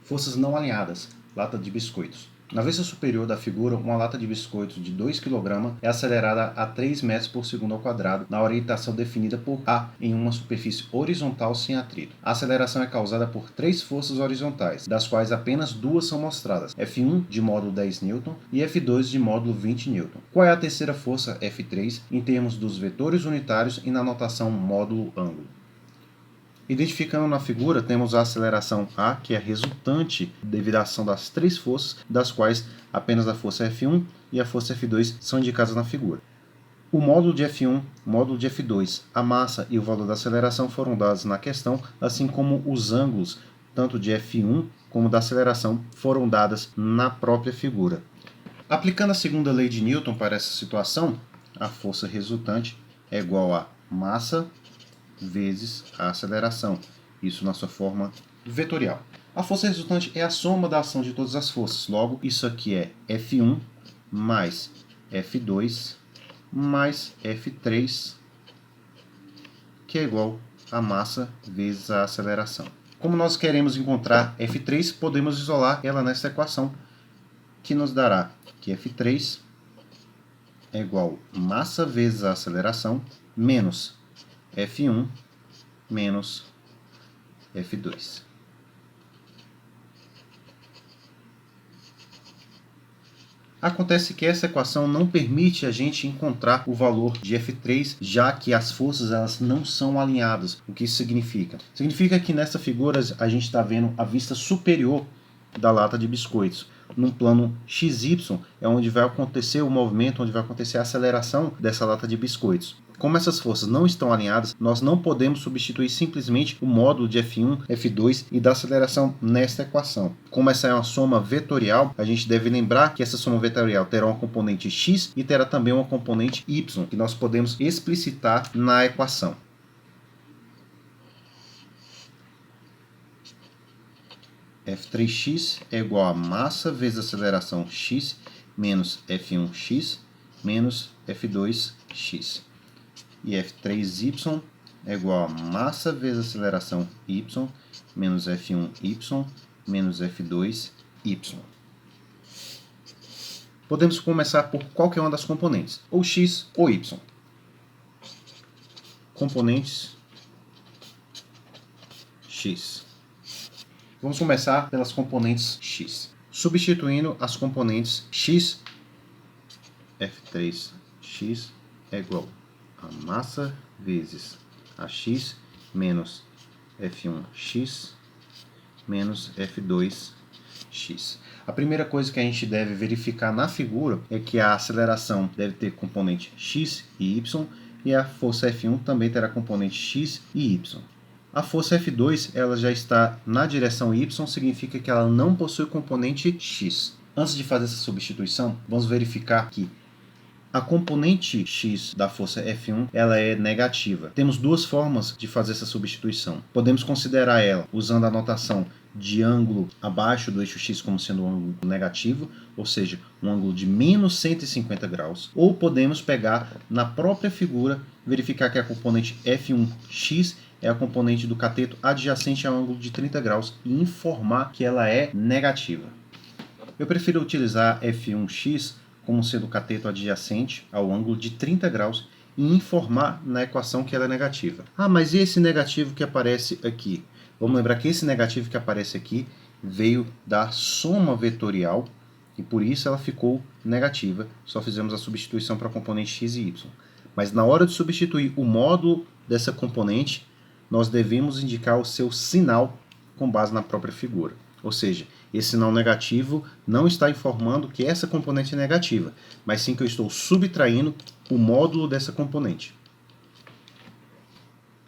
Forças não alinhadas, lata de biscoitos. Na vista superior da figura, uma lata de biscoitos de 2 kg é acelerada a 3 metros por segundo ao quadrado na orientação definida por A em uma superfície horizontal sem atrito. A aceleração é causada por 3 forças horizontais, das quais apenas 2 são mostradas, F1 de módulo 10 N e F2 de módulo 20 N. Qual é a terceira força, F3, em termos dos vetores unitários e na notação módulo ângulo? Identificando na figura, temos a aceleração A, que é resultante devido à ação das 3 forças, das quais apenas a força F1 e a força F2 são indicadas na figura. O módulo de F1, módulo de F2, a massa e o valor da aceleração foram dados na questão, assim como os ângulos, tanto de F1 como da aceleração, foram dadas na própria figura. Aplicando a segunda lei de Newton para essa situação, a força resultante é igual a massa vezes a aceleração, isso na sua forma vetorial. A força resultante é a soma da ação de todas as forças, logo isso aqui é F1 mais F2 mais F3, que é igual a massa vezes a aceleração. Como nós queremos encontrar F3, podemos isolar ela nessa equação, que nos dará que F3 é igual a massa vezes a aceleração menos F1 menos F2. Acontece que essa equação não permite a gente encontrar o valor de F3, já que as forças elas não são alinhadas. O que isso significa? Significa que nessa figura a gente está vendo a vista superior da lata de biscoitos. Num plano XY é onde vai acontecer o movimento, onde vai acontecer a aceleração dessa lata de biscoitos. Como essas forças não estão alinhadas, nós não podemos substituir simplesmente o módulo de F1, F2 e da aceleração nesta equação. Como essa é uma soma vetorial, a gente deve lembrar que essa soma vetorial terá uma componente x e terá também uma componente y, que nós podemos explicitar na equação. F3x é igual a massa vezes aceleração x menos F1x menos F2x. E F3y é igual a massa vezes aceleração y menos F1y menos F2y. Podemos começar por qualquer uma das componentes, ou x ou y. Componentes x. Vamos começar pelas componentes x. Substituindo as componentes x, F3x é igual a massa vezes a x menos F1x menos F2x. A primeira coisa que a gente deve verificar na figura é que a aceleração deve ter componente x e y e a força F1 também terá componente x e y. A força F2 ela já está na direção y, significa que ela não possui componente x. Antes de fazer essa substituição, vamos verificar que a componente x da força F1 ela é negativa. Temos duas formas de fazer essa substituição. Podemos considerar ela usando a notação de ângulo abaixo do eixo x como sendo um ângulo negativo, ou seja, um ângulo de menos 150 graus. Ou podemos pegar na própria figura, verificar que a componente F1x é a componente do cateto adjacente ao ângulo de 30 graus e informar que ela é negativa. Eu prefiro utilizar F1x como sendo o cateto adjacente ao ângulo de 30 graus e informar na equação que ela é negativa. Ah, mas e esse negativo que aparece aqui? Vamos lembrar que esse negativo que aparece aqui veio da soma vetorial e por isso ela ficou negativa. Só fizemos a substituição para a componente x e y. Mas na hora de substituir o módulo dessa componente, nós devemos indicar o seu sinal com base na própria figura. Ou seja, esse sinal negativo não está informando que essa componente é negativa, mas sim que eu estou subtraindo o módulo dessa componente.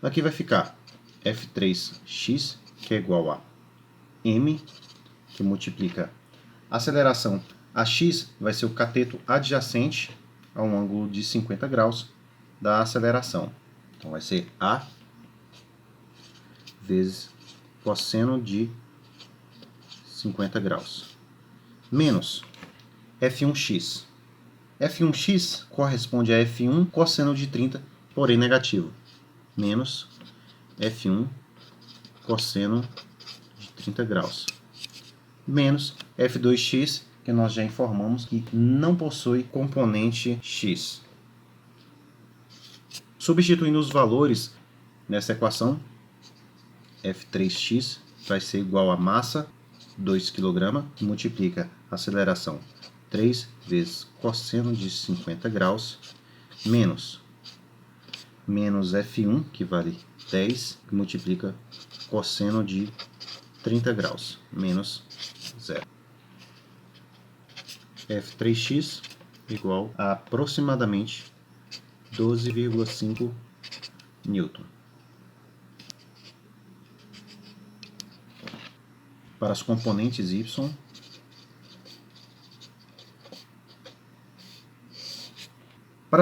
Aqui vai ficar F3x, que é igual a m, que multiplica a aceleração. A x vai ser o cateto adjacente a um ângulo de 50 graus da aceleração. Então vai ser a vezes cosseno de 50 graus, menos F1x. F1x corresponde a F1 cosseno de 30, porém negativo, menos F1 cosseno de 30 graus. menos f2x, que nós já informamos que não possui componente x. Substituindo os valores nessa equação, f3x vai ser igual a massa, 2 kg, que multiplica a aceleração 3 vezes cosseno de 50 graus, menos F1, que vale 10, que multiplica cosseno de 30 graus, menos 0. F3x igual a aproximadamente 12,5 Newton. Para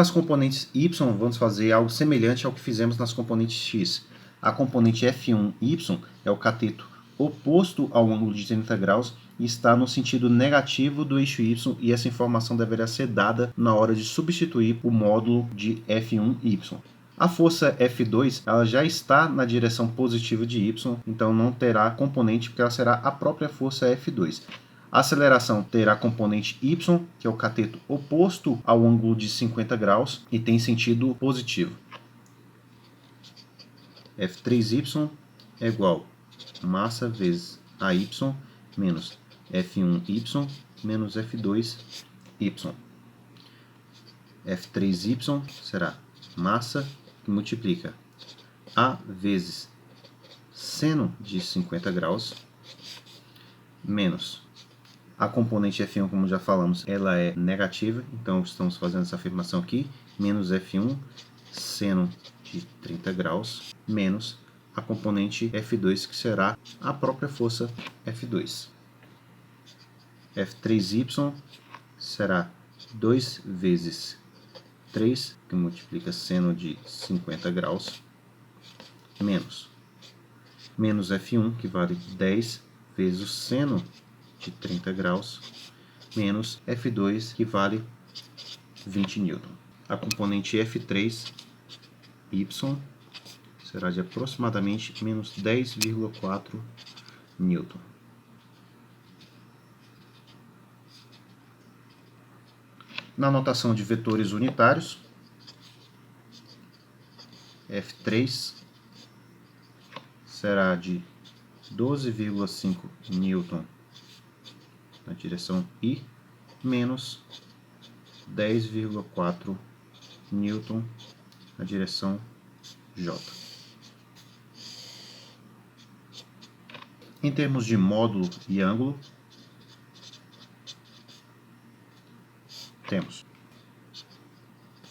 as componentes y, vamos fazer algo semelhante ao que fizemos nas componentes x. A componente F1y é o cateto oposto ao ângulo de 30 graus e está no sentido negativo do eixo y, e essa informação deverá ser dada na hora de substituir o módulo de F1y. A força F2 ela já está na direção positiva de y, então não terá componente, porque ela será a própria força F2. A aceleração terá componente y, que é o cateto oposto ao ângulo de 50 graus e tem sentido positivo. F3y é igual a massa vezes AY menos F1y menos F2y. F3y será massa que multiplica A vezes seno de 50 graus menos a componente F1, como já falamos, ela é negativa, então estamos fazendo essa afirmação aqui, menos F1 seno de 30 graus menos a componente F2, que será a própria força F2. F3y será 2 vezes 3, que multiplica seno de 50 graus, menos F1, que vale 10 vezes o seno de 30 graus, menos F2, que vale 20 newton. A componente F3y será de aproximadamente menos 10,4 newton. Na notação de vetores unitários, F3 será de 12,5 newton na direção I, menos 10,4 newton na direção J. Em termos de módulo e ângulo, temos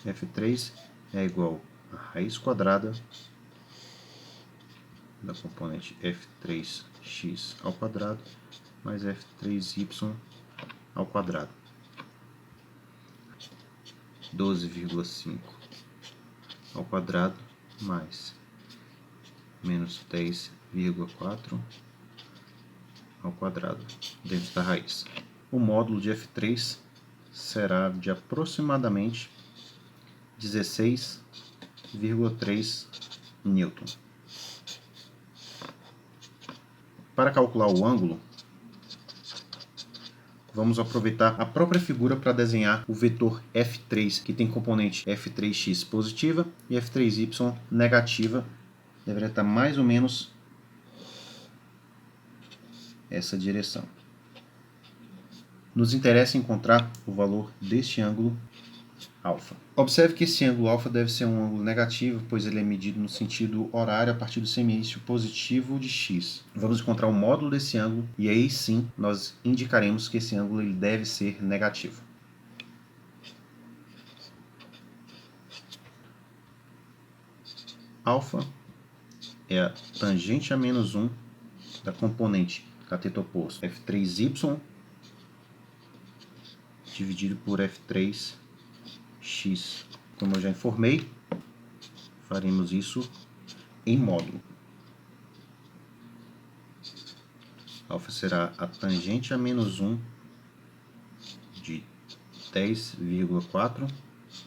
F3 é igual a raiz quadrada da componente F3x ao quadrado mais F3y ao quadrado. 12,5 ao quadrado mais menos 10,4 ao quadrado dentro da raiz. O módulo de F3 será de aproximadamente 16,3 newton. Para calcular o ângulo, vamos aproveitar a própria figura para desenhar o vetor F3, que tem componente F3x positiva e F3y negativa. Deveria estar mais ou menos essa direção. Nos interessa encontrar o valor deste ângulo alfa. Observe que esse ângulo alfa deve ser um ângulo negativo, pois ele é medido no sentido horário a partir do semieixo positivo de x. Vamos encontrar o módulo desse ângulo e aí sim nós indicaremos que esse ângulo ele deve ser negativo. Alfa é a tangente a menos 1 da componente cateto oposto F3y dividido por F3x. Como eu já informei, faremos isso em módulo. Alfa será a tangente a menos 1 de 10,4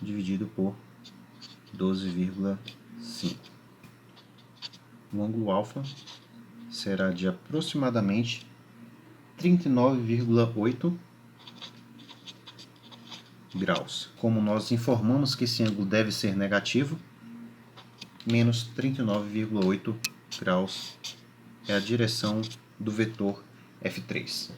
dividido por 12,5. O ângulo alfa será de aproximadamente 39,8 graus. Como nós informamos que esse ângulo deve ser negativo, menos 39,8 graus é a direção do vetor F3.